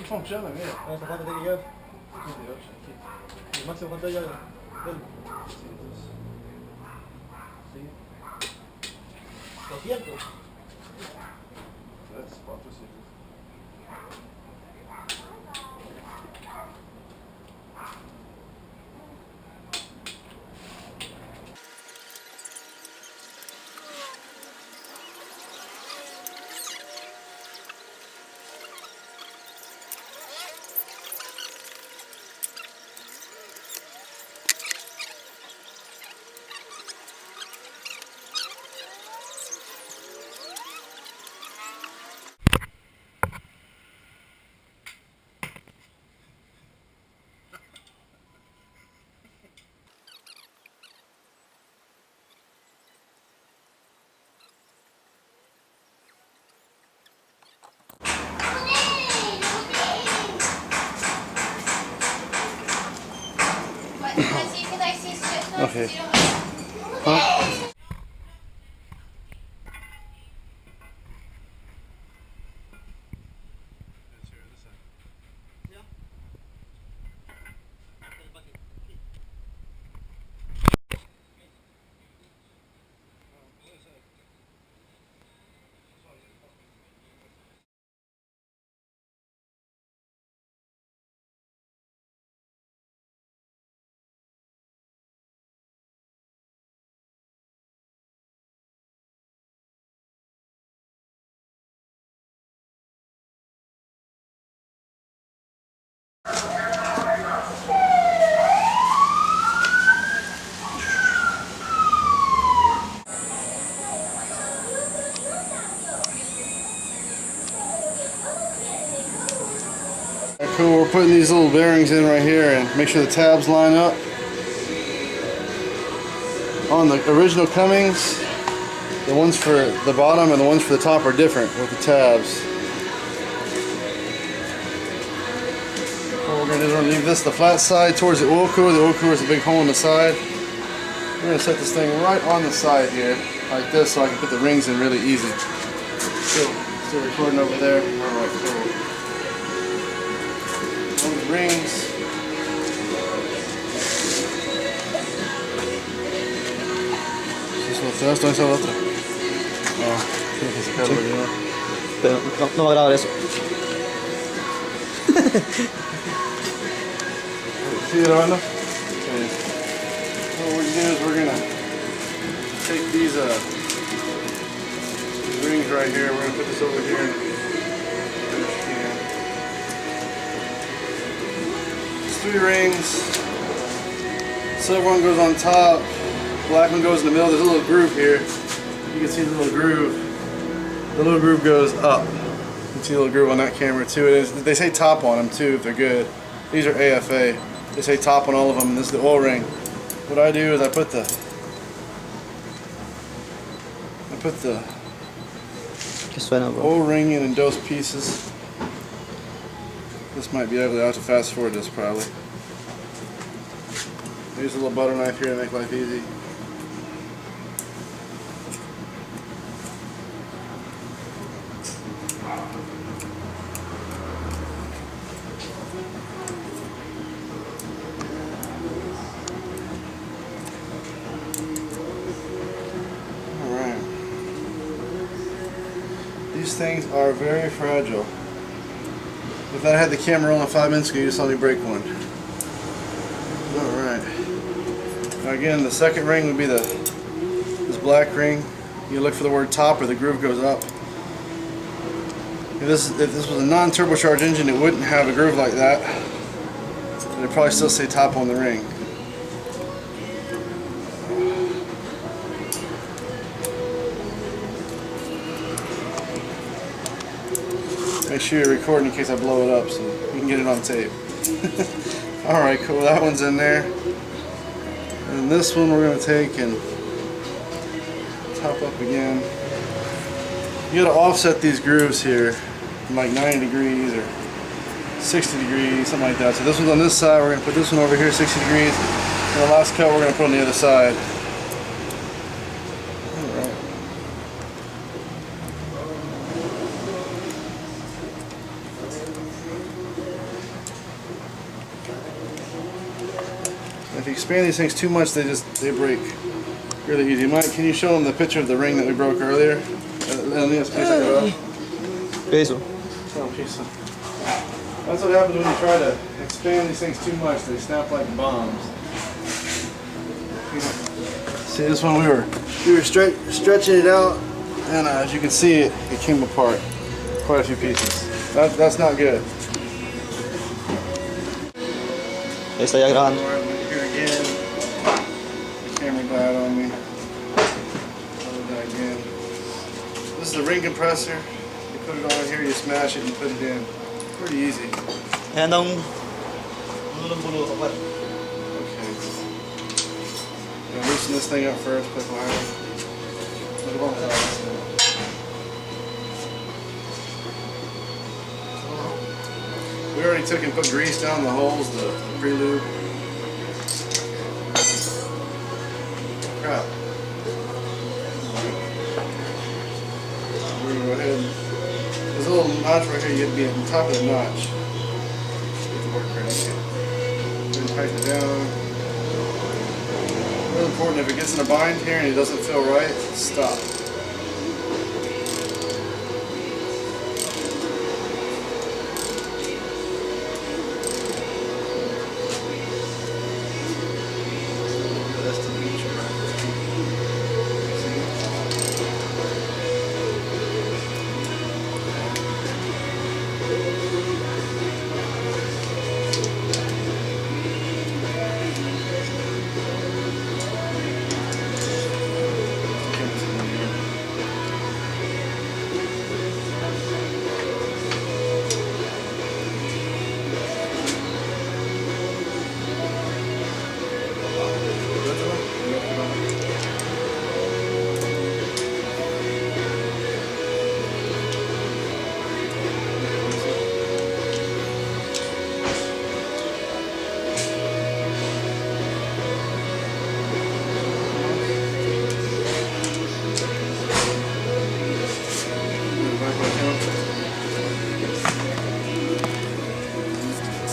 funciona, mira. ¿Hasta cuánto tiene que llegar? 58, aquí. ¿El máximo cuánto llega? Sí. 200. 3, 4, 5. Okay. Huh? Cool, we're putting these little bearings in right here and make sure the tabs line up. On the original Cummins, the ones for the bottom and the ones for the top are different with the tabs. What we're going to do is we're going to leave this the flat side towards the oil cooler. The oil cooler is a big hole in the side. We're going to set this thing right on the side here, like this, so I can put the rings in really easy. Still recording over there. Alright, cool. Those rings. ¿Te das toda esa otra? No, tienes que sacarlo ya. Pero no va a grabar eso. ¿Sigue grabando? Okay. What we're going to do is we're going to take these rings right here. We're going to put this over here. It's 3 rings. Silver one goes on top. Black one goes in the middle. There's a little groove here. You can see the little groove. The little groove goes up. You can see the little groove on that camera too. They say top on them too if they're good. These are AFA. They say top on all of them. This is the oil ring. What I do is I put the oil ring in those pieces. This might be ugly. I'll have to fast forward this probably. Use a little butter knife here to make life easy. Alright. These things are very fragile. If I had the camera rolling 5 minutes ago, you just saw me break one. Alright. Now again, the second ring would be this black ring. You look for the word top or the groove goes up. If this was a non-turbocharged engine, it wouldn't have a groove like that. But it'd probably still say top on the ring. Make sure you're recording in case I blow it up so you can get it on tape. Alright, cool. That one's in there. And this one we're going to take and top up again. You got to offset these grooves here from like 90 degrees or 60 degrees, something like that. So this one's on this side, we're going to put this one over here 60 degrees. And the last cut we're going to put on the other side. Alright. expand these things too much, they break really easy. Mike, can you show them the picture of the ring that we broke earlier? Peso. That's what happens when you try to expand these things too much. They snap like bombs. See, this one we were stretching it out, and as you can see, it came apart. Quite a few pieces. That's not good. Ahí está ya grabando. Here again. The camera died on me. Again. This is the ring compressor. You put it on here, you smash it, and put it in. Pretty easy. Ayan daw bulong-bulong pa pa. Okay. Loosen this thing up first, put the wire. We already took and put grease down the holes, the pre-lube. Crap. We're going to go ahead and, there's a little notch right here, you'd be at the top of the notch. Get the work ready. Then tighten it down. Really important, if it gets in a bind here and it doesn't feel right, stop.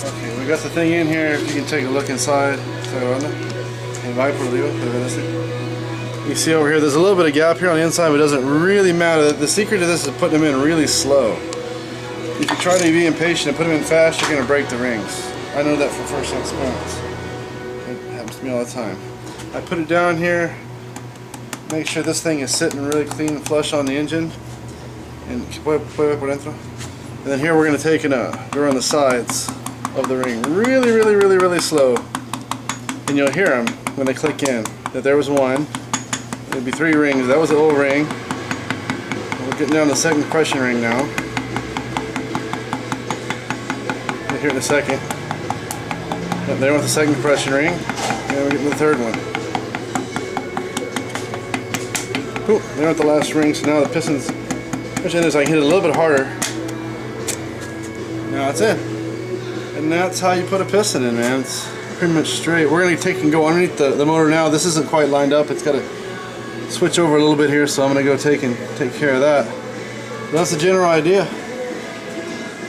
Okay, we got the thing in here. If you can take a look inside. You see over here, there's a little bit of gap here on the inside, but it doesn't really matter. The secret to this is putting them in really slow. If you try to be impatient and put them in fast, you're going to break the rings. I know that from first experience. It happens to me all the time. I put it down here, make sure this thing is sitting really clean and flush on the engine. And then here we're going to take and go on the sides of the ring really slow, and you'll hear them when they click in. That there was one, there'd be 3 rings. That was the old ring. We're getting down the second compression ring now. We'll hear it in a second. Yep, there went the second compression ring, and we're getting the third one. Cool. There went the last ring. So now the pistons, push in this, I can hit it a little bit harder. Now it's in. And that's how you put a piston in, man. It's pretty much straight. We're going to take and go underneath the motor now. This isn't quite lined up. It's got to switch over a little bit here, so I'm going to go take care of that. But that's the general idea.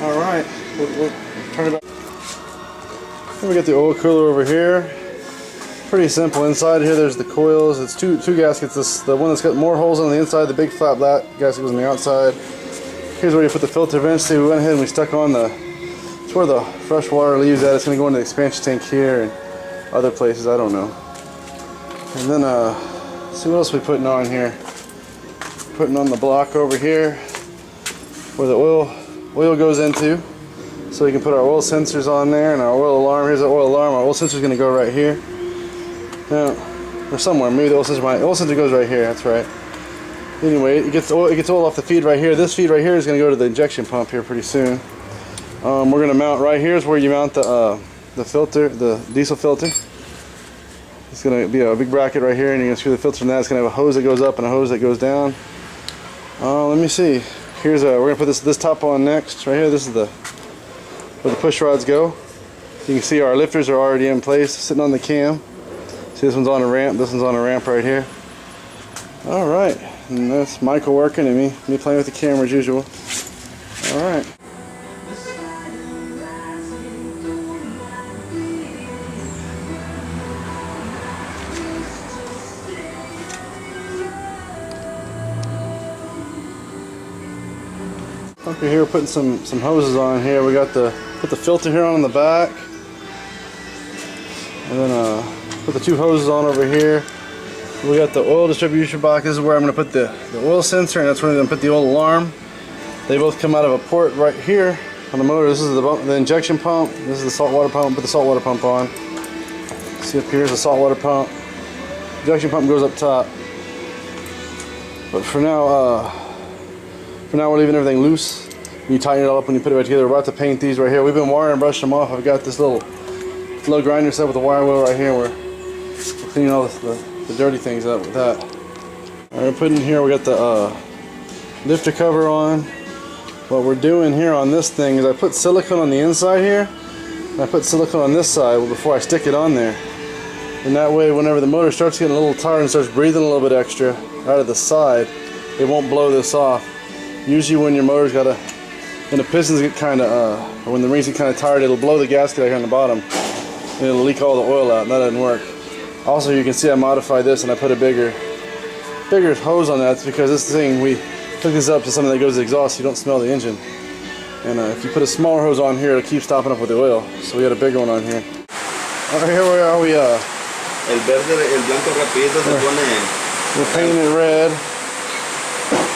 Alright, we'll turn it back. Then we got the oil cooler over here. Pretty simple. Inside here there's the coils. It's two gaskets. The one that's got more holes on the inside, the big flat black gasket goes on the outside. Here's where you put the filter vent. See, we went ahead and we stuck on it's where the fresh water leaves at. It's going to go into the expansion tank here and other places, I don't know. And then, see what else we're putting on here. Putting on the block over here where the oil goes into. So we can put our oil sensors on there and our oil alarm. Here's the oil alarm. Our oil sensor is going to go right here. Now, or somewhere. Maybe the oil sensor goes right here. That's right. Anyway, it gets oil off the feed right here. This feed right here is going to go to the injection pump here pretty soon. We're going to mount right here is where you mount the filter, the diesel filter. It's going to be a big bracket right here, and you're going to screw the filter in that. It's going to have a hose that goes up and a hose that goes down. Let me see. Here's we're going to put this top on next. Right here, this is where the push rods go. You can see our lifters are already in place, sitting on the cam. See, this one's on a ramp. This one's on a ramp right here. All right, and that's Michael working and me playing with the camera as usual. All right. Okay, here we're putting some hoses on here. We got put the filter here on the back, and then put the two hoses on over here. We got the oil distribution box. This is where I'm going to put the oil sensor, and that's where I'm going to put the oil alarm. They both come out of a port right here on the motor. This is the injection pump. This is the saltwater pump. Put the saltwater pump on. See up here is the saltwater pump. Injection pump goes up top. But for now we're leaving everything loose. You tighten it all up when you put it back together. We're about to paint these right here. We've been wiring and brushing them off. I've got this little grinder set with the wire wheel right here. We're cleaning all the dirty things up with that. All right, putting here, we got the lifter cover on. What we're doing here on this thing is I put silicone on the inside here, and I put silicone on this side before I stick it on there. And that way, whenever the motor starts getting a little tired and starts breathing a little bit extra out of the side, it won't blow this off. Usually when your motor's got when the pistons get kind of, or when the rings get kind of tired, it'll blow the gasket out here on the bottom, and it'll leak all the oil out, and that doesn't work. Also, you can see I modified this and I put a bigger hose on that. It's because this thing, we hook this up to something that goes to the exhaust so you don't smell the engine. And if you put a smaller hose on here, it'll keep stopping up with the oil. So we got a bigger one on here. Alright, here we are. El blanco rapidito se pone. We're painting it red.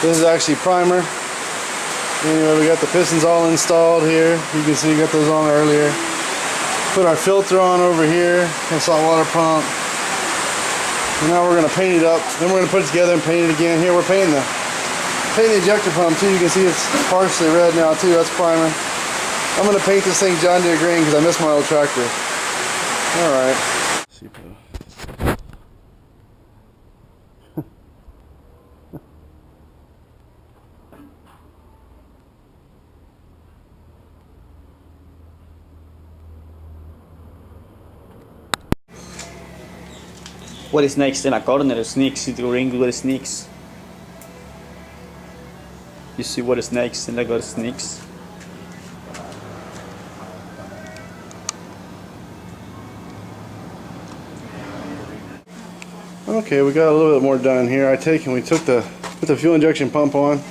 This is actually primer. Anyway, we got the pistons all installed here. You can see we got those on earlier. Put our filter on over here, and saltwater pump. And now we're going to paint it up. Then we're going to put it together and paint it again. Here we're painting the ejector pump too. You can see it's partially red now too. That's primer. I'm going to paint this thing John Deere green because I miss my old tractor. All right. What is next in a corner? Sneaks into the ring with sneaks. You see what is next and I got sneaks. Okay, we got a little bit more done here. We put the fuel injection pump on.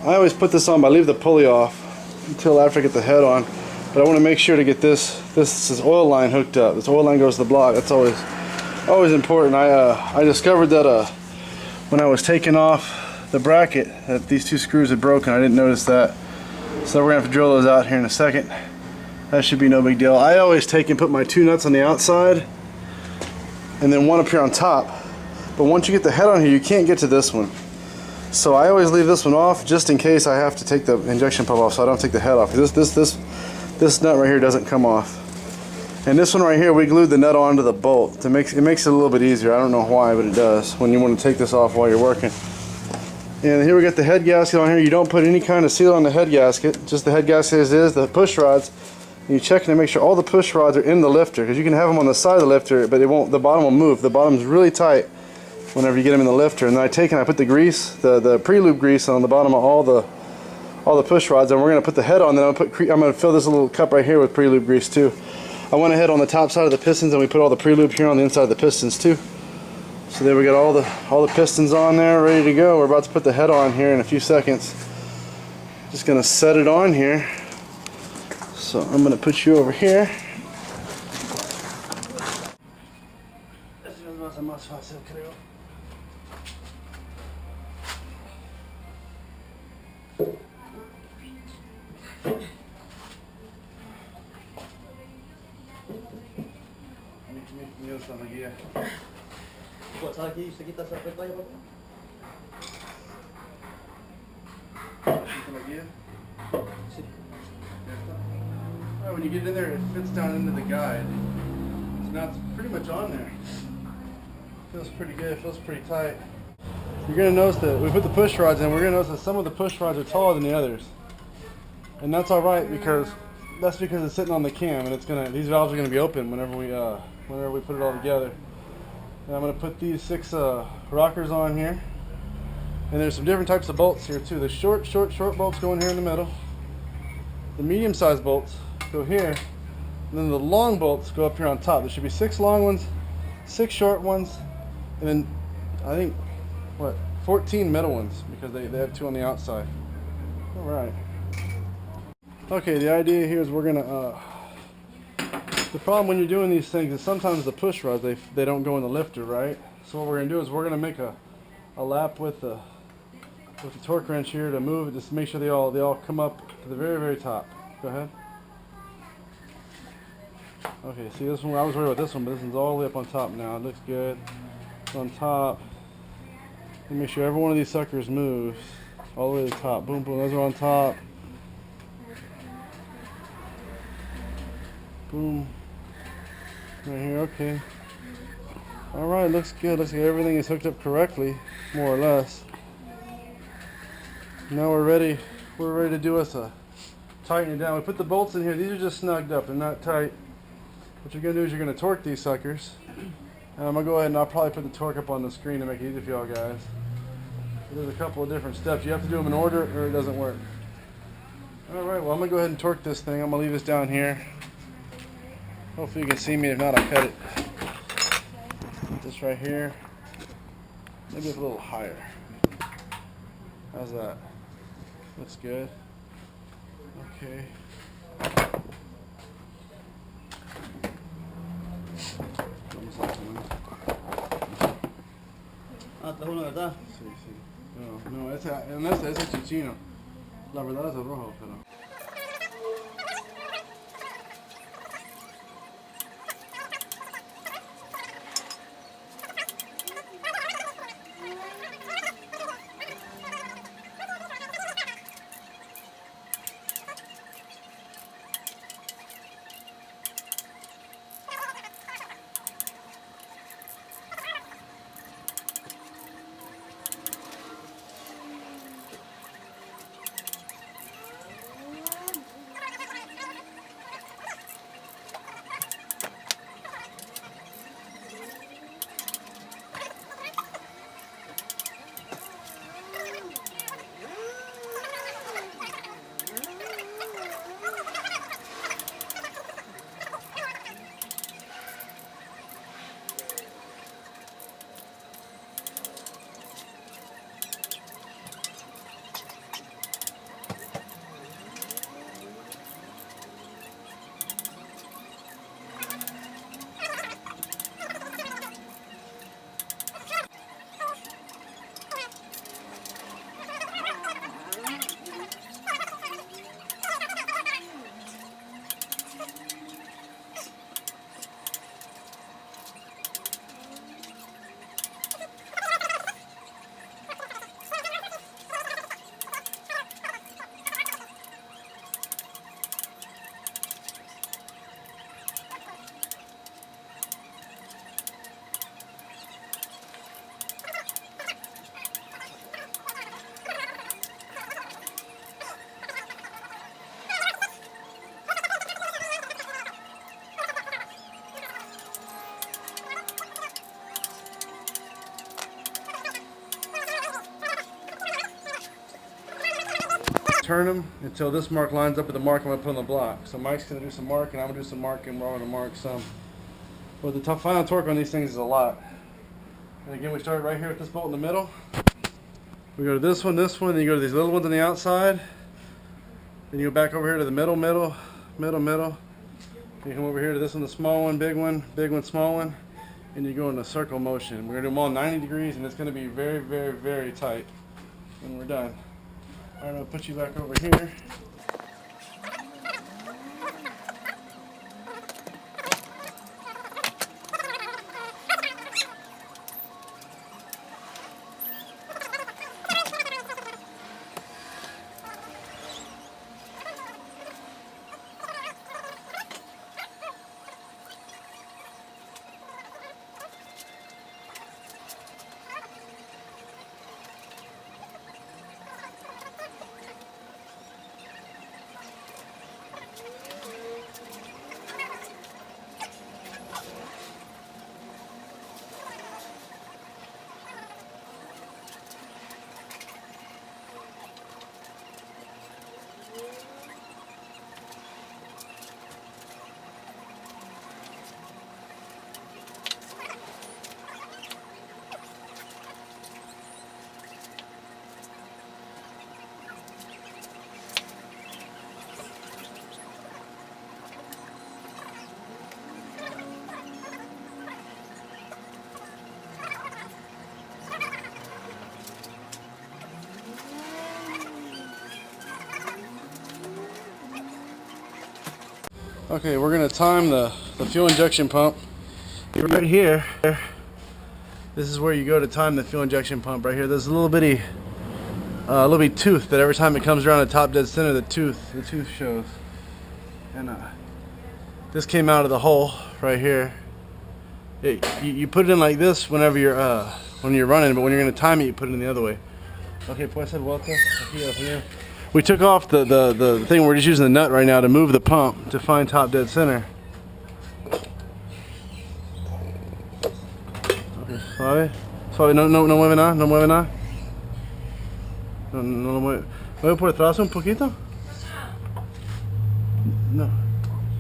I always put this on, but I leave the pulley off until after I get the head on. But I want to make sure to get this oil line hooked up. This oil line goes to the block. That's always important. I discovered that when I was taking off the bracket that these two screws had broken. I didn't notice that. So we're gonna have to drill those out here in a second. That should be no big deal. I always take and put my two nuts on the outside and then one up here on top. But once you get the head on here, you can't get to this one. So I always leave this one off just in case I have to take the injection pump off so I don't take the head off. This nut right here doesn't come off. And this one right here, we glued the nut onto the bolt. It makes it a little bit easier. I don't know why, but it does when you want to take this off while you're working. And here we got the head gasket on here. You don't put any kind of seal on the head gasket, just the head gasket as is, the push rods. And you check to make sure all the push rods are in the lifter, because you can have them on the side of the lifter, but the bottom will move. The bottom's really tight whenever you get them in the lifter. And then I put the grease, the pre-lube grease on the bottom of all the push rods, and we're going to put the head on. Then I'm going to fill this little cup right here with pre-lube grease too. I went ahead on the top side of the pistons and we put all the pre-lube here on the inside of the pistons too. So there we got all the pistons on there ready to go. We're about to put the head on here in a few seconds. Just gonna set it on here. So I'm gonna put you over here. When you get in there, it fits down into the guide. So now it's pretty much on there. Feels pretty good, feels pretty tight. You're going to notice that we put the push rods in. We're going to notice that some of the push rods are taller than the others. And that's alright because it's sitting on the cam, and these valves are going to be open whenever we put it all together. And I'm going to put these 6 rockers on here. And there's some different types of bolts here too. The short bolts go in here in the middle. The medium-sized bolts go here. And then the long bolts go up here on top. There should be 6 long ones, 6 short ones, and then I think 14 middle ones, because they have 2 on the outside. All right. Okay, the idea here is we're gonna. The problem when you're doing these things is sometimes the push rods they don't go in the lifter, right? So what we're gonna do is we're gonna make a lap with the torque wrench here to move it, just make sure they all come up to the very top. Go ahead. Okay, see this one, I was worried about this one, but this one's all the way up on top now. It looks good. It's on top. And make sure every one of these suckers moves all the way to the top. Boom, boom, those are on top. Boom. Right here, okay. Alright, looks good. Looks like everything is hooked up correctly, more or less. Now we're ready to do us a tighten it down. We put the bolts in here. These are just snugged up, they're not tight. What you're gonna do is you're gonna torque these suckers. And I'm gonna go ahead and I'll probably put the torque up on the screen to make it easy for y'all guys. There's a couple of different steps. You have to do them in order or it doesn't work. Alright, well I'm gonna go ahead and torque this thing. I'm gonna leave this down here. Hopefully you can see me. If not, I'll cut it. Put this right here. Maybe it's a little higher. How's that? Looks good. Okay. Vamos a poner. Ah, trajo uno, ¿verdad? Sí, sí. No, ese es chichino. La verdad es el rojo, pero. Turn them until this mark lines up with the mark I'm going to put on the block. So Mike's going to do some marking, I'm going to do some marking, we're all going to mark some. But the final torque on these things is a lot. And again, we start right here with this bolt in the middle. We go to this one, then you go to these little ones on the outside. Then you go back over here to the middle. You come over here to this one, the small one, big one, small one. And you go in a circle motion. We're going to do them all 90 degrees and it's going to be very, very, very tight when we're done. All right, I'll put you back over here. Okay, we're gonna time the fuel injection pump. Right here, this is where you go to time the fuel injection pump. Right here, there's a little bitty tooth that every time it comes around the top dead center, the tooth shows. And this came out of the hole right here. You put it in like this whenever you're when you're running, but when you're gonna time it, you put it in the other way. Okay, puede ser vuelta. We took off the thing. We're just using the nut right now to move the pump to find top dead center. Okay, suave, suave. No mueve nada, no mueve nada. No lo mueve. ¿Mueve por detrás un poquito? No.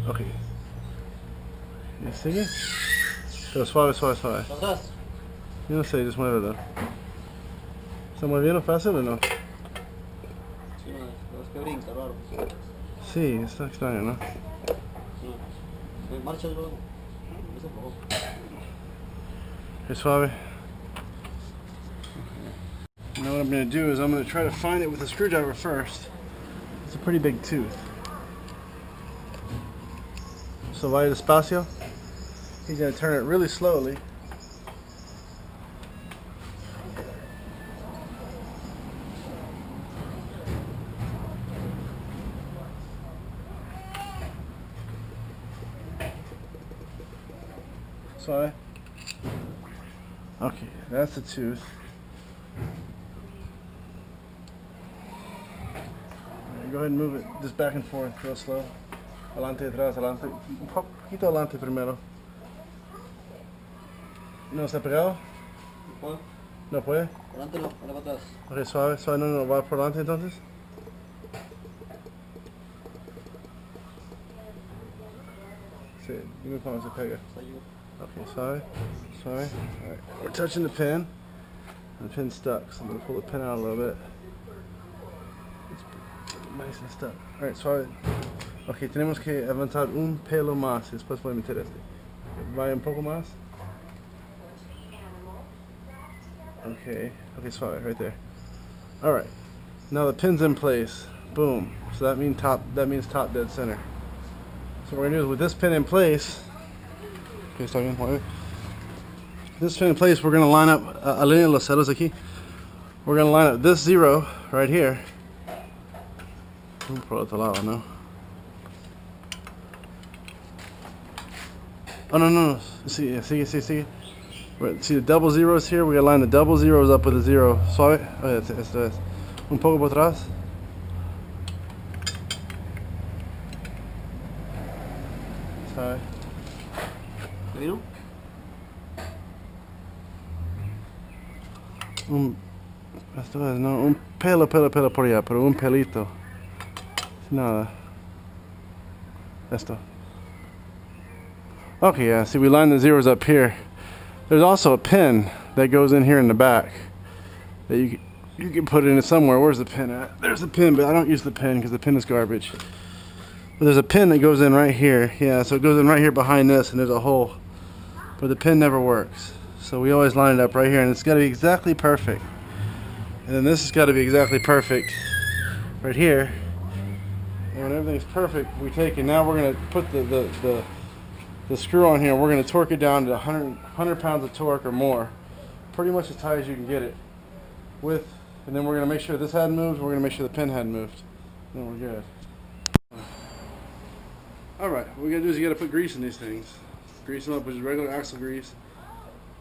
Okay. ¿Y sigue? Pero suave, suave, suave. Yo no sé, just muévelo. ¿Está moviendo fácil o no? Que brinca, raro. Sí, está extraño, ¿no? Marcha luego. Okay, suave. Now what I'm going to do is I'm going to try to find it with a screwdriver first. It's a pretty big tooth. So vaya despacio. He's going to turn it really slowly. Sorry. Okay, that's the tooth. Right, go ahead and move it just back and forth real slow. Adelante, atrás, adelante. Un poquito adelante primero. ¿No está pegado? ¿No puede? Adelante no, para atrás. Ok, suave, suave, no, va por delante entonces. Sí, dime cuando se pega. Okay, sorry. Alright, we're touching the pin. And the pin's stuck, so I'm going to pull the pin out a little bit. It's nice and stuck. Alright, sorry. Ok, tenemos que avanzar un pelo más y después voy a meter este. Vaya un poco más. Okay, suave, right there. Alright, now the pin's in place. Boom. So that means top dead center. So what we're going to do is with this pin in place. Okay, está bien, mueve. This pin in place, we're going to line up alinea los ceros aquí. We're going to line up this 0 right here. Por otro lado, no. Oh no. See. See the double zeros here. We got to line the double zeros up with a 0. Suave. Oh, esto es. Un poco por atrás. Suave. ¿Vino? Esto es, no, un pelo por allá, pero un pelito. Nada. Esto. Okay, yeah, see we line the zeros up here. There's also a pin that goes in here in the back that you can put it in somewhere. Where's the pin at? There's the pin, but I don't use the pin because the pin is garbage. But there's a pin that goes in right here. Yeah, so it goes in right here behind this, and there's a hole. But the pin never works. So we always line it up right here, and it's got to be exactly perfect. And then this has got to be exactly perfect right here. And when everything's perfect, we take it. Now we're going to put the screw on here. We're going to torque it down to 100 pounds of torque or more. Pretty much as tight as you can get it. And then we're going to make sure this hadn't moved. We're going to make sure the pin hadn't moved. Then we're good. Alright, what we got to do is you got to put grease in these things. Grease them up with regular axle grease.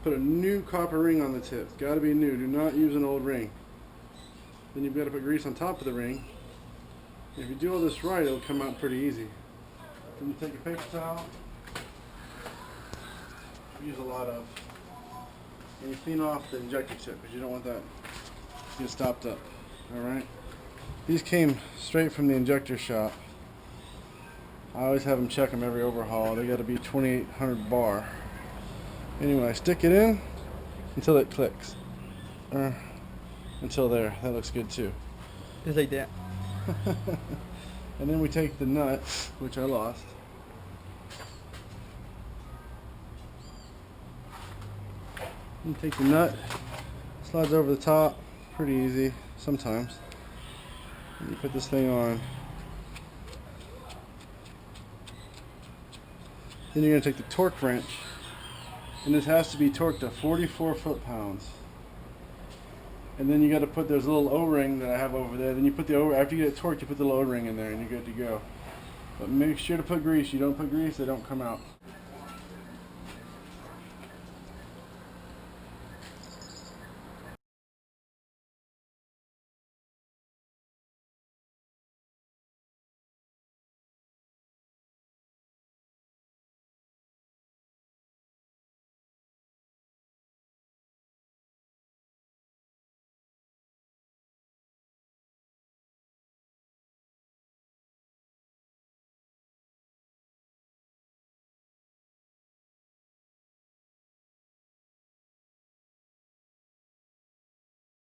Put a new copper ring on the tip. Got to be new. Do not use an old ring. Then you've got to put grease on top of the ring. If you do all this right, it'll come out pretty easy. Then you take a paper towel. Use a lot of. And you clean off the injector tip because you don't want that to get stopped up. Alright? These came straight from the injector shop. I always have them check them every overhaul. They got to be 2800 bar. Anyway, I stick it in until it clicks. Until there. That looks good too. Just like that. And then we take the nut, which I lost. You take the nut, slides over the top, pretty easy sometimes. And you put this thing on. Then you're going to take the torque wrench, and this has to be torqued to 44 foot-pounds. And then you got to put, there's a little O-ring that I have over there. Then you put the O, after you get it torqued, you put the little O-ring in there, and you're good to go. But make sure to put grease. You don't put grease, they don't come out.